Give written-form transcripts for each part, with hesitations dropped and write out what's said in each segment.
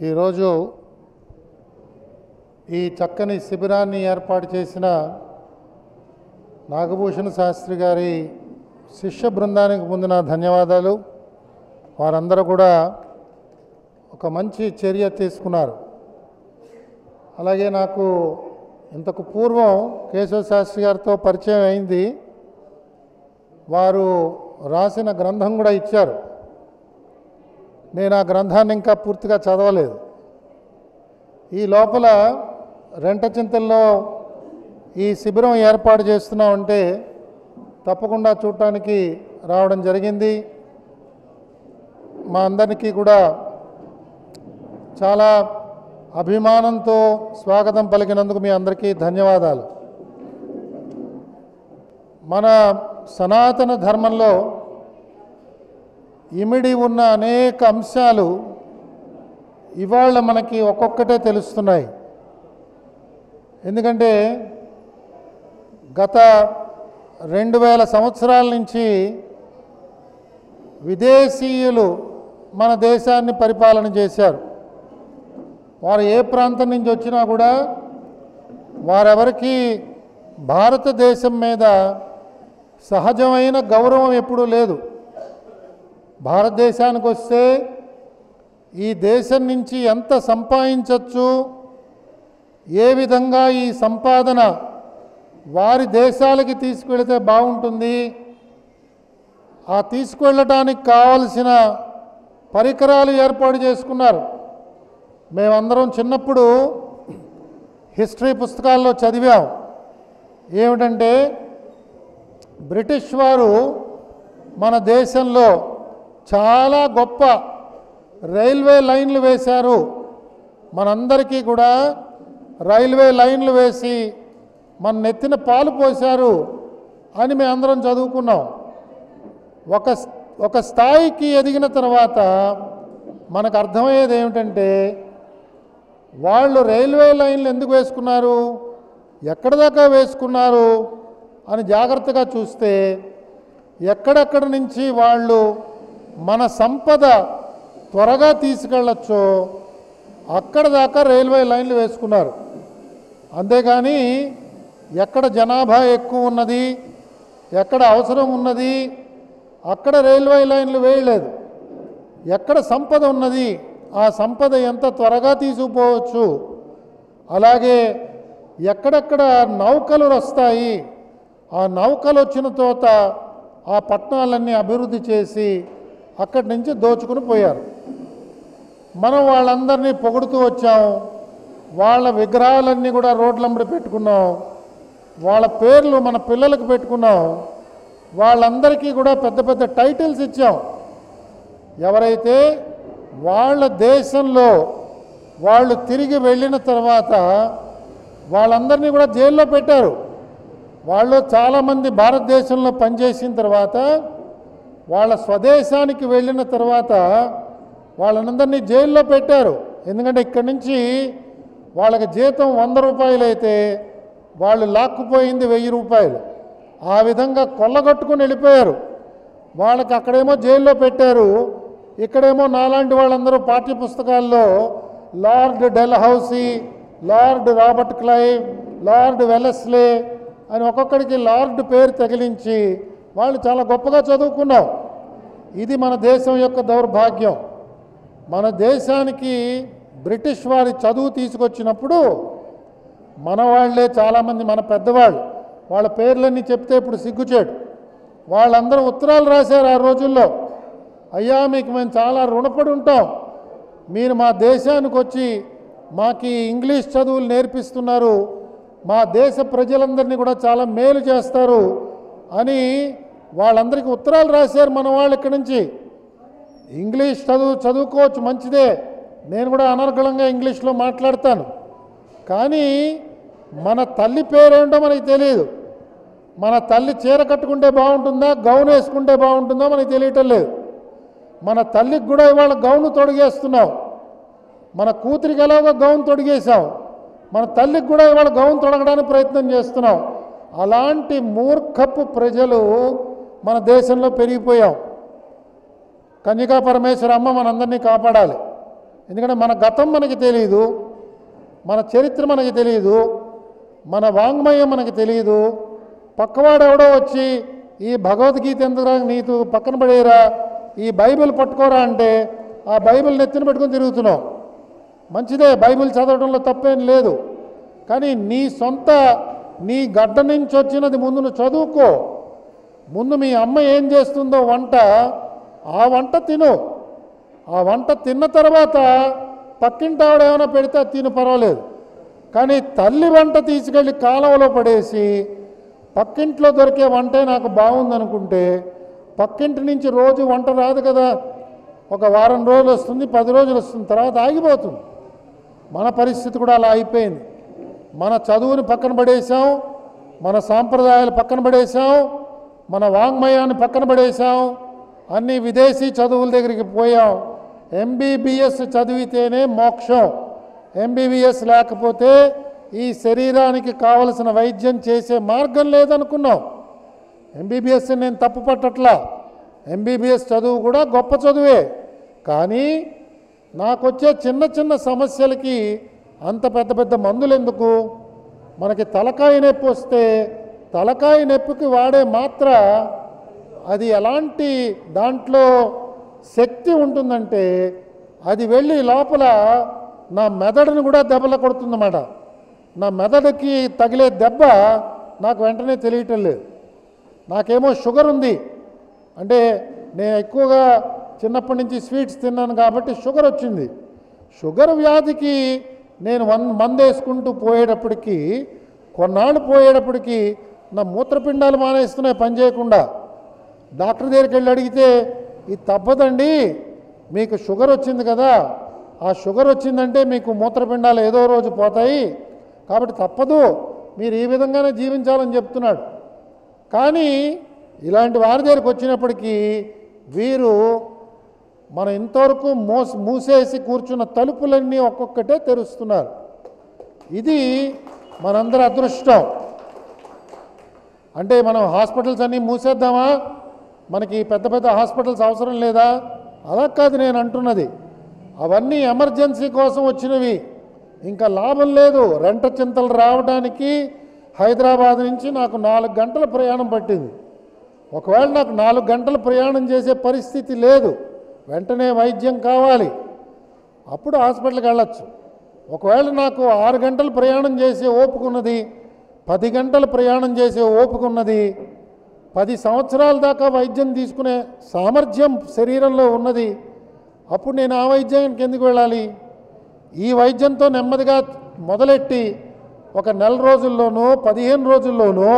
ఈరోజు ఈ చక్కని శిబిరాన్ని ఏర్పాటు చేసిన నాగభూషణ శాస్త్రి గారి శిష్య బృందానికి ముందు నా ధన్యవాదాలు. వారందరూ కూడా ఒక మంచి చర్య తీసుకున్నారు. అలాగే నాకు ఇంతకు పూర్వం కేశవ శాస్త్రి గారితో పరిచయం అయింది. వారు రాసిన గ్రంథం కూడా ఇచ్చారు. నేను ఆ గ్రంథాన్ని ఇంకా పూర్తిగా చదవలేదు. ఈ లోపల రెంటచింతల్లో ఈ శిబిరం ఏర్పాటు చేస్తున్నామంటే తప్పకుండా చూడటానికి రావడం జరిగింది. మా అందరికీ కూడా చాలా అభిమానంతో స్వాగతం పలికినందుకు మీ అందరికీ ధన్యవాదాలు. మన సనాతన ధర్మంలో ఇమిడి ఉన్న అనేక అంశాలు ఇవాళ మనకి ఒక్కొక్కటే తెలుస్తున్నాయి. ఎందుకంటే గత 2000 సంవత్సరాల నుంచి విదేశీయులు మన దేశాన్ని పరిపాలన చేశారు. వారు ఏ ప్రాంతం నుంచి వచ్చినా కూడా వారెవరికి భారతదేశం మీద సహజమైన గౌరవం ఎప్పుడూ లేదు. భారతదేశానికి వస్తే ఈ దేశం నుంచి ఎంత సంపాదించవచ్చు, ఏ విధంగా ఈ సంపాదన వారి దేశాలకి తీసుకువెళితే బాగుంటుంది, ఆ తీసుకువెళ్ళటానికి కావలసిన పరికరాలు ఏర్పాటు చేసుకున్నారు. మేమందరం చిన్నప్పుడు హిస్టరీ పుస్తకాల్లో చదివాం. ఏమిటంటే బ్రిటిష్ వారు మన దేశంలో చాలా గొప్ప రైల్వే లైన్లు వేశారు. మనందరికీ కూడా రైల్వే లైన్లు వేసి మన నెత్తిన పాలు పోశారు అని మేమందరం చదువుకున్నాం. ఒక స్థాయికి ఎదిగిన తర్వాత మనకు అర్థమయ్యేది ఏమిటంటే వాళ్ళు రైల్వే లైన్లు ఎందుకు వేసుకున్నారు, ఎక్కడి దాకా వేసుకున్నారు అని జాగ్రత్తగా చూస్తే ఎక్కడెక్కడి నుంచి వాళ్ళు మన సంపద త్వరగా తీసుకెళ్ళచ్చో అక్కడ దాకా రైల్వే లైన్లు వేసుకున్నారు. అంతేగాని ఎక్కడ జనాభా ఎక్కువ ఉన్నది, ఎక్కడ అవసరం ఉన్నది అక్కడ రైల్వే లైన్లు వేయలేదు. ఎక్కడ సంపద ఉన్నది ఆ సంపద ఎంత త్వరగా తీసుకుపోవచ్చు, అలాగే ఎక్కడెక్కడ నౌకలు వస్తాయి ఆ నౌకలు వచ్చిన తోత ఆ పట్టణాలన్నీ అభివృద్ధి చేసి అక్కడి నుంచి దోచుకుని పోయారు. మనం వాళ్ళందరినీ పొగుడుతూ వచ్చాం. వాళ్ళ విగ్రహాలన్నీ కూడా రోడ్లమ్మడి పెట్టుకున్నాం. వాళ్ళ పేర్లు మన పిల్లలకు పెట్టుకున్నాం. వాళ్ళందరికీ కూడా పెద్ద పెద్ద టైటిల్స్ ఇచ్చాం. ఎవరైతే వాళ్ళ దేశంలో వాళ్ళు తిరిగి వెళ్ళిన తర్వాత వాళ్ళందరినీ కూడా జైల్లో పెట్టారు. వాళ్ళు చాలామంది భారతదేశంలో పనిచేసిన తర్వాత వాళ్ళ స్వదేశానికి వెళ్ళిన తర్వాత వాళ్ళందరినీ జైల్లో పెట్టారు. ఎందుకంటే ఇక్కడి నుంచి వాళ్ళకి జీతం 100 రూపాయలు అయితే వాళ్ళు లాక్కుపోయింది 1000 రూపాయలు. ఆ విధంగా కొల్లగొట్టుకుని వెళ్ళిపోయారు. వాళ్ళకి అక్కడేమో జైల్లో పెట్టారు, ఇక్కడేమో నాలాంటి వాళ్ళందరూ పాఠ్య పుస్తకాల్లో Lord Dalhousie, Lord Robert Clive, Lord Wellesley అని ఒక్కొక్కడికి లార్డ్ పేరు తగిలించి వాళ్ళు చాలా గొప్పగా చదువుకున్నాం. ఇది మన దేశం యొక్క దౌర్భాగ్యం. మన దేశానికి బ్రిటిష్ వారి చదువు తీసుకొచ్చినప్పుడు మన వాళ్ళే చాలామంది మన పెద్దవాళ్ళు వాళ్ళ పేర్లన్నీ చెప్తే ఇప్పుడు సిగ్గుచేటు. వాళ్ళందరూ ఉత్తరాలు రాశారు ఆ రోజుల్లో. అయ్యా మీకు మేము చాలా రుణపడి ఉంటాం, మీరు మా దేశానికి వచ్చి మాకు ఇంగ్లీష్ చదువులు నేర్పిస్తున్నారు, మా దేశ ప్రజలందరినీ కూడా చాలా మేలు చేస్తారు అని వాళ్ళందరికీ ఉత్తరాలు రాశారు మన వాళ్ళు. ఇక్కడి నుంచి ఇంగ్లీష్ చదువుకోవచ్చు, మంచిదే, నేను కూడా అనర్గళంగా ఇంగ్లీష్లో మాట్లాడతాను. కానీ మన తల్లి పేరేంటో మనకి తెలియదు. మన తల్లి చీర కట్టుకుంటే బాగుంటుందా, గౌన్ వేసుకుంటే బాగుంటుందో మనకి తెలియటం లేదు. మన తల్లికి కూడా ఇవాళ గౌను తొడిగేస్తున్నాం. మన కూతురికి ఎలాగో గౌన్ తొడిగేసాం, మన తల్లికి కూడా ఇవాళ గౌన్ తొడగడానికి ప్రయత్నం చేస్తున్నాం. అలాంటి మూర్ఖపు ప్రజలు మన దేశంలో పెరిగిపోయాం. కన్యకా పరమేశ్వర అమ్మ మనందరినీ కాపాడాలి. ఎందుకంటే మన గతం మనకి తెలియదు, మన చరిత్ర మనకి తెలియదు, మన వాంగ్మయం మనకి తెలియదు. పక్కవాడు ఎవడో వచ్చి ఈ భగవద్గీత ఎందుకురా నీకు పక్కన పడేరా, ఈ బైబిల్ పట్టుకోరా అంటే ఆ బైబిల్ నెత్తిన పెట్టుకొని తిరుగుతున్నావు. మంచిదే, బైబిల్ చదవడంలో తప్పేం లేదు. కానీ నీ గడ్డ నుంచి వచ్చినది ముందు నువ్వు చదువుకో. ముందు మీ అమ్మ ఏం చేస్తుందో వంట, ఆ వంట తిను. ఆ వంట తిన్న తర్వాత పక్కింటి ఆవిడ ఏమైనా పెడితే తిను, పర్వాలేదు. కానీ తల్లి వంట తీసుకెళ్ళి కాలువలో పడేసి పక్కింట్లో దొరికే వంటే నాకు బాగుందనుకుంటే పక్కింటి నుంచి రోజు వంట రాదు కదా. ఒక వారం రోజులు వస్తుంది, 10 రోజులు వస్తుంది, తర్వాత ఆగిపోతుంది. మన పరిస్థితి కూడా అలా అయిపోయింది. మన చదువుని పక్కన పడేసాం, మన సాంప్రదాయాలు పక్కన పడేసాం, మన వాంగ్మయాన్ని పక్కన పడేసాం, అన్ని విదేశీ చదువుల దగ్గరికి పోయాం. ఎంబీబీఎస్ చదివితేనే మోక్షం, ఎంబీబీఎస్ లేకపోతే ఈ శరీరానికి కావలసిన వైద్యం చేసే మార్గం లేదనుకున్నాం. ఎంబీబీఎస్ నేను తప్పు పట్టట్లా, ఎంబీబీఎస్ చదువు కూడా గొప్ప చదువే. కానీ నాకొచ్చే చిన్న చిన్న సమస్యలకి అంత పెద్ద పెద్ద మందులు ఎందుకు? మనకి తలకాయ నొప్పి వస్తే తలకాయ నొప్పికి వాడే మాత్ర అది ఎలాంటి దాంట్లో శక్తి ఉంటుందంటే అది వెళ్ళి లోపల నా మెదడుని కూడా దెబ్బలు కొడుతుందన్నమాట. నా మెదడుకి తగిలే దెబ్బ నాకు వెంటనే తెలియటం లేదు. నాకేమో షుగర్ ఉంది అంటే నేను ఎక్కువగా చిన్నప్పటి నుంచి స్వీట్స్ తిన్నాను కాబట్టి షుగర్ వచ్చింది. షుగర్ వ్యాధికి నేను మందు వేసుకుంటూ పోయేటప్పటికీ కొన్నాళ్ళు పోయేటప్పటికి నా మూత్రపిండాలు మానేస్తున్నాయి పని చేయకుండా. డాక్టర్ దగ్గరికి వెళ్ళి అడిగితే ఇది తప్పదండి, మీకు షుగర్ వచ్చింది కదా, ఆ షుగర్ వచ్చిందంటే మీకు మూత్రపిండాలు ఏదో రోజు పోతాయి కాబట్టి తప్పదు, మీరు ఈ విధంగానే జీవించాలని చెప్తున్నాడు. కానీ ఇలాంటి వారి దగ్గరికి వచ్చినప్పటికీ వీరు మన ఇంతవరకు మూసేసి కూర్చున్న తలుపులన్నీ ఒక్కొక్కటే తెరుస్తున్నారు. ఇది మనందరి అదృష్టం. అంటే మనం హాస్పిటల్స్ అన్నీ మూసేద్దామా, మనకి పెద్ద పెద్ద హాస్పిటల్స్ అవసరం లేదా? అలా కాదు నేను అంటున్నది. అవన్నీ ఎమర్జెన్సీ కోసం వచ్చినవి, ఇంకా లాభం లేదు. రెంట చింతలు రావడానికి హైదరాబాద్ నుంచి నాకు 4 గంటల ప్రయాణం పట్టింది. ఒకవేళ నాకు 4 గంటలు ప్రయాణం చేసే పరిస్థితి లేదు, వెంటనే వైద్యం కావాలి, అప్పుడు హాస్పిటల్కి వెళ్ళచ్చు. ఒకవేళ నాకు 6 గంటలు ప్రయాణం చేసే ఓపిక ఉన్నది, 10 గంటలు ప్రయాణం చేసే ఓపిక ఉన్నది, 10 సంవత్సరాల దాకా వైద్యం తీసుకునే సామర్థ్యం శరీరంలో ఉన్నది, అప్పుడు నేను ఆ వైద్యానికి ఎందుకు వెళ్ళాలి? ఈ వైద్యంతో నెమ్మదిగా మొదలెట్టి ఒక నెల రోజుల్లోనూ 15 రోజుల్లోనూ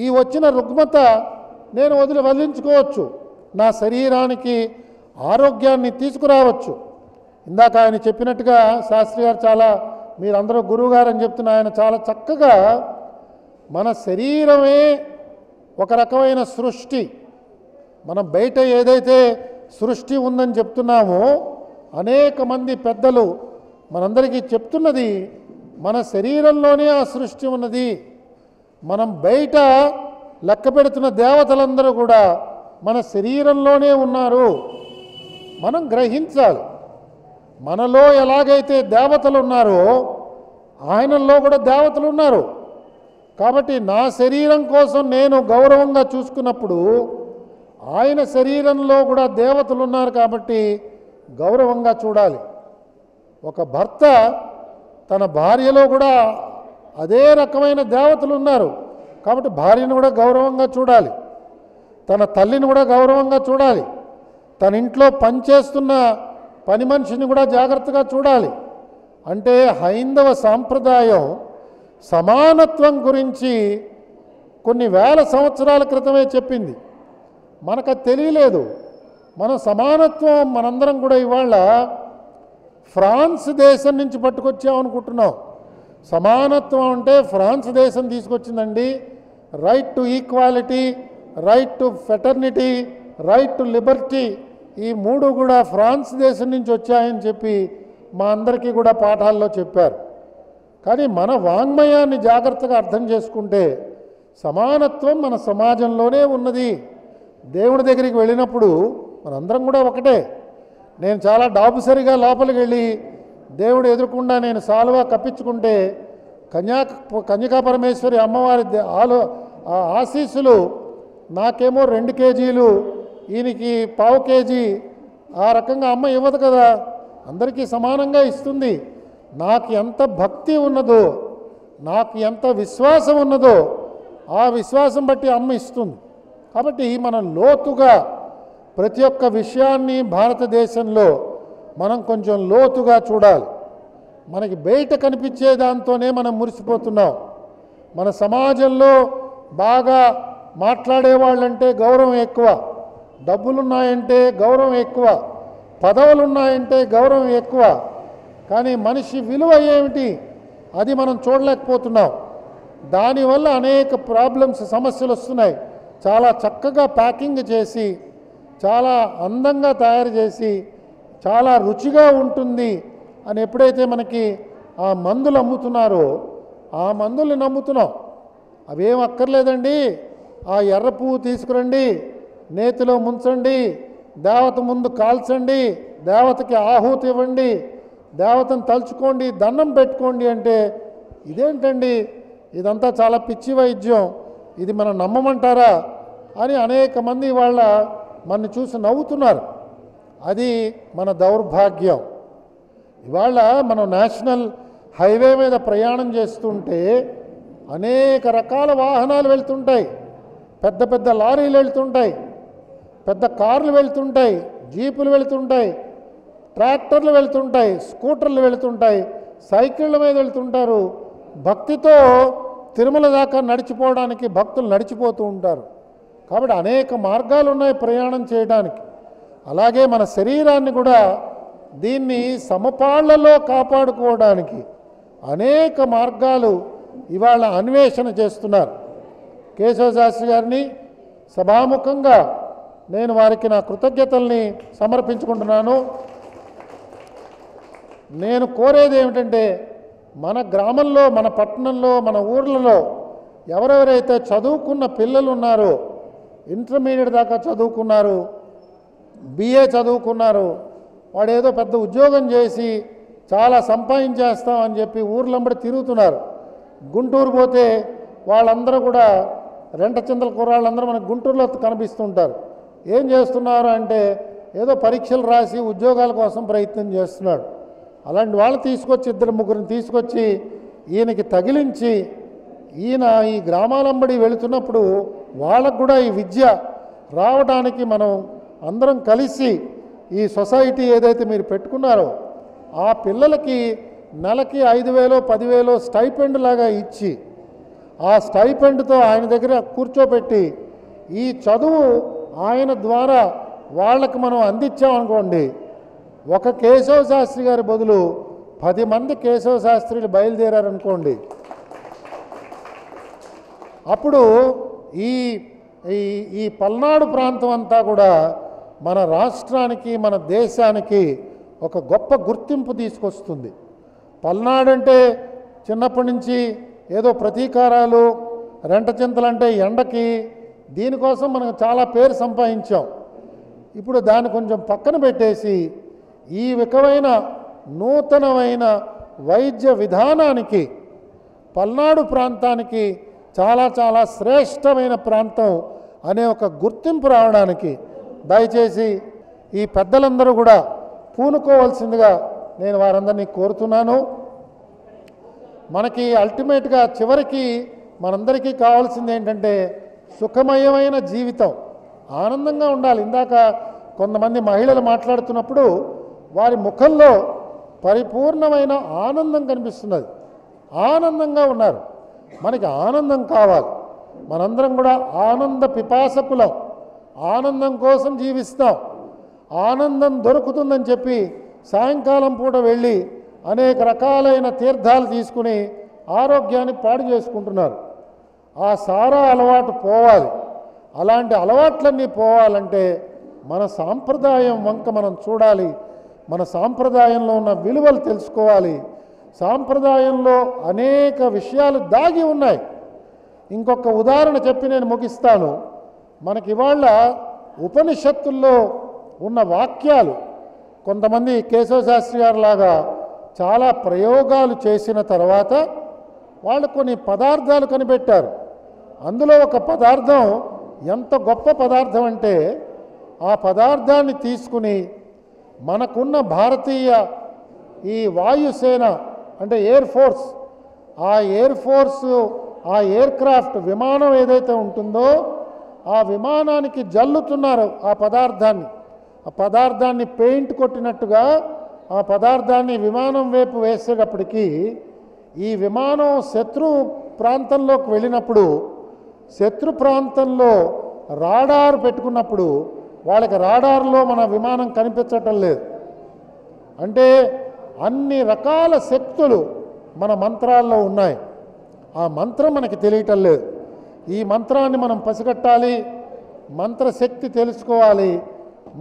ఈ వచ్చిన రుగ్మత నేను వదిలించుకోవచ్చు, నా శరీరానికి ఆరోగ్యాన్ని తీసుకురావచ్చు. ఇందాక ఆయన చెప్పినట్టుగా శాస్త్రి గారు చాలా, మీరందరూ గురువు గారు అని చెప్తున్న ఆయన చాలా చక్కగా మన శరీరమే ఒక రకమైన సృష్టి. మనం బయట ఏదైతే సృష్టి ఉందని చెప్తున్నామో అనేక మంది పెద్దలు మనందరికీ చెప్తున్నది మన శరీరంలోనే ఆ సృష్టి ఉన్నది. మనం బయట లెక్క పెడుతున్న దేవతలందరూ కూడా మన శరీరంలోనే ఉన్నారు. మనం గ్రహించాలి, మనలో ఎలాగైతే దేవతలు ఉన్నారో ఆయనలో కూడా దేవతలు ఉన్నారు. కాబట్టి నా శరీరం కోసం నేను గౌరవంగా చూసుకున్నప్పుడు ఆయన శరీరంలో కూడా దేవతలు ఉన్నారు కాబట్టి గౌరవంగా చూడాలి. ఒక భర్త తన భార్యలో కూడా అదే రకమైన దేవతలు ఉన్నారు కాబట్టి భార్యను కూడా గౌరవంగా చూడాలి, తన తల్లిని కూడా గౌరవంగా చూడాలి, తన ఇంట్లో పనిచేస్తున్న పని మనిషిని కూడా జాగ్రత్తగా చూడాలి. అంటే హైందవ సాంప్రదాయం సమానత్వం గురించి కొన్ని వేల సంవత్సరాల క్రితమే చెప్పింది. మనకు అది తెలియలేదు. మనం సమానత్వం మనందరం కూడా ఇవాళ ఫ్రాన్స్ దేశం నుంచి పట్టుకొచ్చామనుకుంటున్నాం. సమానత్వం అంటే ఫ్రాన్స్ దేశం తీసుకొచ్చిందండి. Right to equality, right to fraternity, right to liberty, ఈ 3 కూడా ఫ్రాన్స్ దేశం నుంచి వచ్చాయని చెప్పి మా అందరికీ కూడా పాఠాల్లో చెప్పారు. కానీ మన వాంగ్మయాన్ని జాగ్రత్తగా అర్థం చేసుకుంటే సమానత్వం మన సమాజంలోనే ఉన్నది. దేవుడి దగ్గరికి వెళ్ళినప్పుడు మనందరం కూడా ఒకటే. నేను చాలా డాబుసరిగా లోపలికి వెళ్ళి దేవుడు ఎదురకుండా నేను సాలువా కప్పించుకుంటే కన్యకా పరమేశ్వరి అమ్మవారి ఆశీస్సులు నాకేమో 2 కేజీలు, ఈయనకి 1/2 కేజీ, ఆ రకంగా అమ్మ ఇవ్వదు కదా, అందరికీ సమానంగా ఇస్తుంది. నాకు ఎంత భక్తి ఉన్నదో, నాకు ఎంత విశ్వాసం ఉన్నదో ఆ విశ్వాసం బట్టి అమ్మ ఇస్తుంది. కాబట్టి మనం లోతుగా ప్రతి ఒక్క విషయాన్ని భారతదేశంలో మనం కొంచెం లోతుగా చూడాలి. మనకి బయట కనిపించే దాంతోనే మనం మురిసిపోతున్నాం. మన సమాజంలో బాగా మాట్లాడేవాళ్ళంటే గౌరవం ఎక్కువ, డబ్బులున్నాయంటే గౌరవం ఎక్కువ, పదవులున్నాయంటే గౌరవం ఎక్కువ. కానీ మనిషి విలువ ఏమిటి అది మనం చూడలేకపోతున్నాం. దానివల్ల అనేక ప్రాబ్లమ్స్, సమస్యలు వస్తున్నాయి. చాలా చక్కగా ప్యాకింగ్ చేసి, చాలా అందంగా తయారు చేసి, చాలా రుచిగా ఉంటుంది అని ఎప్పుడైతే మనకి ఆ మందులు అమ్ముతున్నారో ఆ మందుల్ని నమ్ముతున్నాం. అవేం అక్కర్లేదండి, ఆ ఎర్ర పువ్వు తీసుకురండి, నేతిలో ముంచండి, దేవత ముందు కాల్చండి, దేవతకి ఆహుతి ఇవ్వండి, దేవతను తలుచుకోండి, దండం పెట్టుకోండి అంటే ఇదేంటండి, ఇదంతా చాలా పిచ్చి వైద్యం, ఇది మనం నమ్మమంటారా అని అనేక మంది వాళ్ళ మనని చూసి నవ్వుతున్నారు. అది మన దౌర్భాగ్యం. ఇవాళ మనం నేషనల్ హైవే మీద ప్రయాణం చేస్తుంటే అనేక రకాల వాహనాలు వెళ్తుంటాయి, పెద్ద పెద్ద లారీలు వెళ్తుంటాయి, పెద్ద కార్లు వెళ్తుంటాయి, జీపులు వెళ్తుంటాయి, ట్రాక్టర్లు వెళ్తుంటాయి, స్కూటర్లు వెళ్తుంటాయి, సైకిళ్ళ మీద వెళ్తుంటారు. భక్తితో తిరుమల దాకా నడిచిపోవడానికి భక్తులు నడిచిపోతూ ఉంటారు. కాబట్టి అనేక మార్గాలు ఉన్నాయి ప్రయాణం చేయడానికి. అలాగే మన శరీరాన్ని కూడా దీన్ని సమపాళ్లలో కాపాడుకోవడానికి అనేక మార్గాలు ఇవాళ అన్వేషణ చేస్తున్నారు. కేశవ శాస్త్రి గారిని సభాముఖంగా నేను వారికి నా కృతజ్ఞతల్ని సమర్పించుకుంటున్నాను. నేను కోరేది ఏమిటంటే మన గ్రామంలో, మన పట్టణంలో, మన ఊర్లలో ఎవరెవరైతే చదువుకున్న పిల్లలు ఉన్నారో, ఇంటర్మీడియట్ దాకా చదువుకున్నారు, బిఏ చదువుకున్నారు, వాడు ఏదో పెద్ద ఉద్యోగం చేసి చాలా సంపాదించేస్తామని చెప్పి ఊర్లంబడి తిరుగుతున్నారు. గుంటూరు పోతే వాళ్ళందరూ కూడా రెంటచింతల కుర్రాళ్ళందరూ మనకు గుంటూరులో కనిపిస్తుంటారు. ఏం చేస్తున్నారు అంటే ఏదో పరీక్షలు రాసి ఉద్యోగాల కోసం ప్రయత్నం చేస్తున్నాడు. అలాంటి వాళ్ళు తీసుకొచ్చి 2-3 తీసుకొచ్చి ఈయనకి తగిలించి ఈయన ఈ గ్రామాలంబడి వెళుతున్నప్పుడు వాళ్ళకు కూడా ఈ విద్య రావడానికి మనం అందరం కలిసి ఈ సొసైటీ ఏదైతే మీరు పెట్టుకున్నారో ఆ పిల్లలకి నెలకి 5,000 10,000 స్టైపెండ్ లాగా ఇచ్చి ఆ స్టైపెండ్తో ఆయన దగ్గర కూర్చోబెట్టి ఈ చదువు ఆయన ద్వారా వాళ్ళకి మనం అందించామనుకోండి, ఒక కేశవ శాస్త్రి గారి బదులు 10 మంది కేశవ శాస్త్రులు బయలుదేరారనుకోండి, అప్పుడు ఈ ఈ పల్నాడు ప్రాంతం అంతా కూడా మన రాష్ట్రానికి, మన దేశానికి ఒక గొప్ప గుర్తింపు తీసుకొస్తుంది. పల్నాడు అంటే చిన్నప్పటి నుంచి ఏదో ప్రతీకారాలు, రెంటచింతలంటే ఎండకి, దీనికోసం మనం చాలా పేరు సంపాదించాం. ఇప్పుడు దాన్ని కొంచెం పక్కన పెట్టేసి ఈ రకమైన నూతనమైన వైద్య విధానానికి పల్నాడు ప్రాంతానికి చాలా చాలా శ్రేష్టమైన ప్రాంతం అనే ఒక గుర్తింపు రావడానికి దయచేసి ఈ పెద్దలందరూ కూడా పూనుకోవాల్సిందిగా నేను వారందరినీ కోరుతున్నాను. మనకి అల్టిమేట్గా చివరికి మనందరికీ కావాల్సింది ఏంటంటే సుఖమయమైన జీవితం, ఆనందంగా ఉండాలి. ఇందాక కొంతమంది మహిళలు మాట్లాడుతున్నప్పుడు వారి ముఖంలో పరిపూర్ణమైన ఆనందం కనిపిస్తున్నది, ఆనందంగా ఉన్నారు. మనకి ఆనందం కావాలి. మనందరం కూడా ఆనంద పిపాసకులం, ఆనందం కోసం జీవిస్తాం. ఆనందం దొరుకుతుందని చెప్పి సాయంకాలం పూట వెళ్ళి అనేక రకాలైన తీర్థాలు తీసుకుని ఆరోగ్యాన్ని పాడు చేసుకుంటున్నారు. ఆ సారా అలవాటు పోవాలి. అలాంటి అలవాట్లన్నీ పోవాలంటే మన సాంప్రదాయం వంక మనం చూడాలి, మన సాంప్రదాయంలో ఉన్న విలువలు తెలుసుకోవాలి. సాంప్రదాయంలో అనేక విషయాలు దాగి ఉన్నాయి. ఇంకొక ఉదాహరణ చెప్పి నేను ముగిస్తాను. మనకి ఇవాళ ఉపనిషత్తుల్లో ఉన్న వాక్యాలు కొంతమంది కేశవ శాస్త్రి గారు లాగా చాలా ప్రయోగాలు చేసిన తర్వాత వాళ్ళు కొన్ని పదార్థాలు కనిపెట్టారు. అందులో ఒక పదార్థం ఎంత గొప్ప పదార్థం అంటే ఆ పదార్థాన్ని తీసుకుని మనకున్న భారతీయ ఈ వాయుసేన అంటే ఎయిర్ ఫోర్స్, ఆ ఎయిర్ ఫోర్స్ ఆ ఎయిర్ క్రాఫ్ట్ విమానం ఏదైతే ఉంటుందో ఆ విమానానికి జల్లుతున్నారు ఆ పదార్థాన్ని పెయింట్ కొట్టినట్టుగా ఆ పదార్థాన్ని విమానం వైపు వేసేటప్పటికీ ఈ విమానం శత్రు ప్రాంతంలోకి వెళ్ళినప్పుడు శత్రు ప్రాంతంలో రాడార్ పెట్టుకున్నప్పుడు వాళ్ళకి రాడార్లో మన విమానం కనిపించటం లేదు. అంటే అన్ని రకాల శక్తులు మన మంత్రాల్లో ఉన్నాయి. ఆ మంత్రం మనకి తెలియటం లేదు. ఈ మంత్రాన్ని మనం పసిగట్టాలి, మంత్రశక్తి తెలుసుకోవాలి,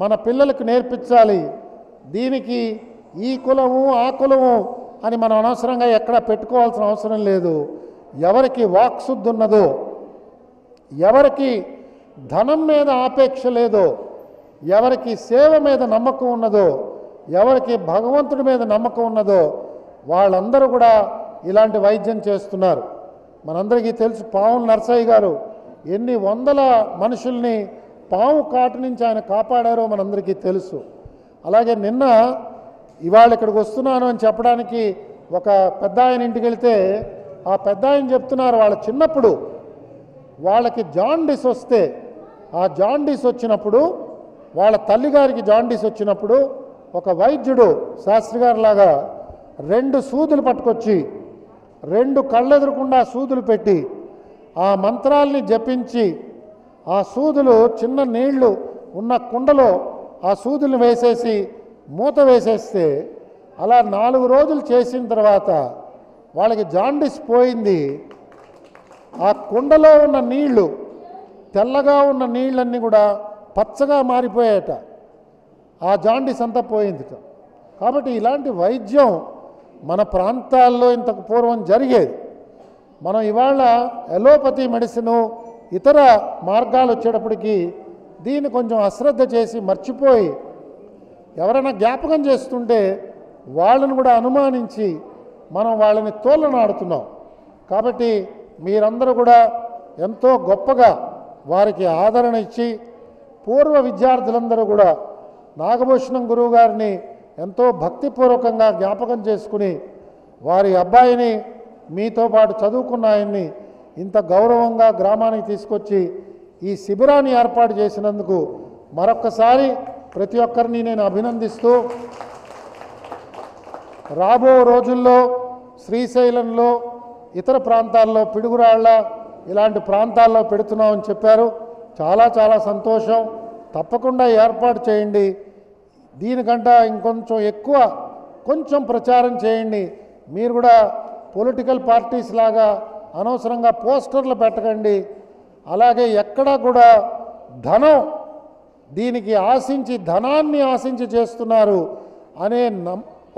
మన పిల్లలకు నేర్పించాలి. దీనికి ఈ కులము ఆ కులము అని మనం అనవసరంగా ఎక్కడ పెట్టుకోవాల్సిన అవసరం లేదు. ఎవరికి వాక్శుద్ధి ఉన్నదో, ఎవరికి ధనం మీద ఆపేక్ష లేదో, ఎవరికి సేవ మీద నమ్మకం ఉన్నదో, ఎవరికి భగవంతుడి మీద నమ్మకం ఉన్నదో వాళ్ళందరూ కూడా ఇలాంటి వైద్యం చేస్తున్నారు. మనందరికీ తెలుసు పావుల నరసయ్య గారు ఎన్ని వందల మనుషుల్ని పాము కాటు నుంచి ఆయన కాపాడారో మనందరికీ తెలుసు. అలాగే నిన్న ఇవాళ ఇక్కడికి వస్తున్నాను అని చెప్పడానికి ఒక పెద్ద ఆయన ఇంటికి వెళితే ఆ పెద్ద ఆయన చెప్తున్నారు వాళ్ళ చిన్నప్పుడు వాళ్ళకి జాండీస్ వస్తే ఆ జాండీస్ వచ్చినప్పుడు వాళ్ళ తల్లిగారికి జాండీస్ వచ్చినప్పుడు ఒక వైద్యుడు శాస్త్రి గారి లాగా 2 సూదులు పట్టుకొచ్చి 2 కళ్ళెదురకుండా సూదులు పెట్టి ఆ మంత్రాల్ని జపించి ఆ సూదులు చిన్న నీళ్లు ఉన్న కుండలో ఆ సూదులు వేసేసి మూత వేసేస్తే అలా 4 రోజులు చేసిన తర్వాత వాళ్ళకి జాండీస్ పోయింది. ఆ కుండలో ఉన్న నీళ్లు తెల్లగా ఉన్న నీళ్ళన్నీ కూడా పచ్చగా మారిపోయాట. ఆ జాండీస్ అంతా పోయింది. కాబట్టి ఇలాంటి వైద్యం మన ప్రాంతాల్లో ఇంతకు పూర్వం జరిగేది. మనం ఇవాళ ఎలోపతి మెడిసిను ఇతర మార్గాలు వచ్చేటప్పటికి దీన్ని కొంచెం అశ్రద్ధ చేసి మర్చిపోయి ఎవరైనా జ్ఞాపకం చేస్తుంటే వాళ్ళని కూడా అనుమానించి మనం వాళ్ళని తోలనాడుతున్నాం. కాబట్టి మీరందరూ కూడా ఎంతో గొప్పగా వారికి ఆదరణ ఇచ్చి పూర్వ విద్యార్థులందరూ కూడా నాగభూషణం గురువు గారిని ఎంతో భక్తిపూర్వకంగా జ్ఞాపకం చేసుకుని వారి అబ్బాయిని మీతో పాటు చదువుకున్న ఆయన్ని ఇంత గౌరవంగా గ్రామానికి తీసుకొచ్చి ఈ శిబిరాన్ని ఏర్పాటు చేసినందుకు మరొక్కసారి ప్రతి ఒక్కరిని నేను అభినందిస్తూ రాబో రోజుల్లో శ్రీశైలంలో ఇతర ప్రాంతాల్లో పిడుగురాళ్ళ ఇలాంటి ప్రాంతాల్లో పెడుతున్నామని చెప్పారు. చాలా సంతోషం. తప్పకుండా ఏర్పాటు చేయండి. దీనికంటే ఇంకొంచెం ఎక్కువ కొంచెం ప్రచారం చేయండి. మీరు కూడా పొలిటికల్ పార్టీస్ లాగా అనవసరంగా పోస్టర్లు పెట్టకండి. అలాగే ఎక్కడా కూడా ధనం దీనికి ఆశించి ధనాన్ని ఆశించి చేస్తున్నారు అనే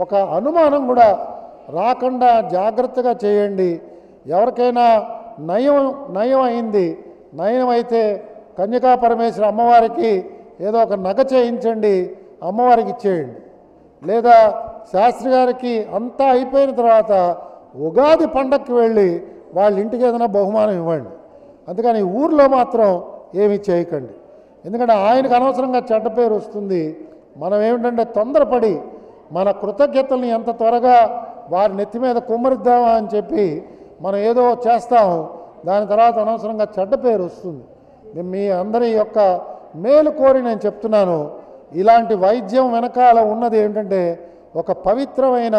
ఒక అనుమానం కూడా రాకుండా జాగ్రత్తగా చేయండి. ఎవరికైనా నయం అయింది, నయం అయితే కన్యకా పరమేశ్వర అమ్మవారికి ఏదో ఒక నగ చేయించండి, అమ్మవారికి ఇచ్చేయండి. లేదా శాస్త్రి గారికి అంతా అయిపోయిన తర్వాత ఉగాది పండగకి వెళ్ళి వాళ్ళ ఇంటికి ఏదైనా బహుమానం ఇవ్వండి. అందుకని ఊర్లో మాత్రం ఏమీ చేయకండి. ఎందుకంటే ఆయనకు అనవసరంగా చెడ్డ పేరు వస్తుంది. మనం ఏమిటంటే తొందరపడి మన కృతజ్ఞతల్ని ఎంత త్వరగా వారి నెత్తి మీద కుమ్మరిద్దామా అని చెప్పి మనం ఏదో చేస్తాం. దాని తర్వాత అనవసరంగా చెడ్డ పేరు వస్తుంది. మీ అందరి యొక్క మేలు కోరి నేను చెప్తున్నాను. ఇలాంటి వైద్యం వెనకాల ఉన్నది ఏంటంటే ఒక పవిత్రమైన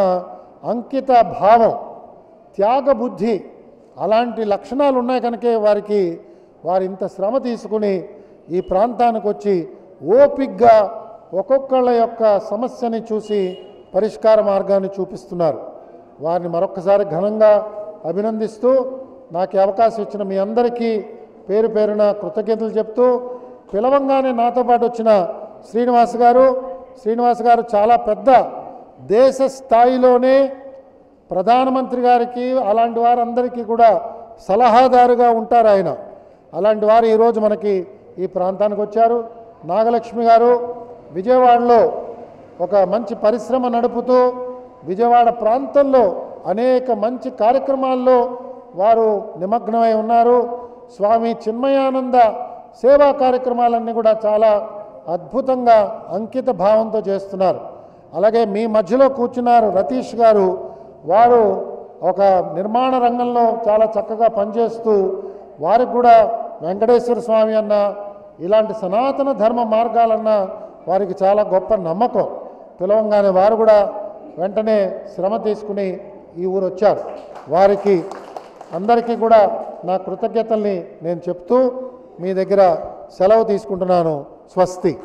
అంకిత భావం, త్యాగబుద్ధి, అలాంటి లక్షణాలు ఉన్నాయి కనుకే వారు ఇంత శ్రమ తీసుకుని ఈ ప్రాంతానికి వచ్చి ఓపిగ్గా ఒక్కొక్కళ్ళ యొక్క సమస్యని చూసి పరిష్కార మార్గాన్ని చూపిస్తున్నారు. వారిని మరొక్కసారి ఘనంగా అభినందిస్తూ నాకు అవకాశం ఇచ్చిన మీ అందరికీ పేరు పేరున కృతజ్ఞతలు చెప్తూ పిలవంగానే నాతో పాటు వచ్చిన శ్రీనివాస్ గారు చాలా పెద్ద దేశ స్థాయిలోనే ప్రధానమంత్రి గారికి అలాంటి వారందరికీ కూడా సలహాదారుగా ఉంటారు ఆయన. అలాంటి వారు ఈరోజు మనకి ఈ ప్రాంతానికి వచ్చారు. నాగలక్ష్మి గారు విజయవాడలో ఒక మంచి పరిశ్రమ నడుపుతూ విజయవాడ ప్రాంతంలో అనేక మంచి కార్యక్రమాల్లో వారు నిమగ్నమై ఉన్నారు. స్వామి చిన్మయానంద సేవా కార్యక్రమాలన్నీ కూడా చాలా అద్భుతంగా అంకిత భావంతో చేస్తున్నారు. అలాగే మీ మధ్యలో కూర్చున్నారు రతీష్ గారు. వారు ఒక నిర్మాణ రంగంలో చాలా చక్కగా పనిచేస్తూ వారికి కూడా వెంకటేశ్వర స్వామి అన్న ఇలాంటి సనాతన ధర్మ మార్గాలన్న వారికి చాలా గొప్ప నమ్మకం. పిలవంగానే వారు కూడా వెంటనే శ్రమ తీసుకుని ఈ ఊరు వచ్చారు. వారికి అందరికీ కూడా నా కృతజ్ఞతల్ని నేను చెప్తూ మీ దగ్గర సెలవు తీసుకుంటున్నాను. స్వస్తి.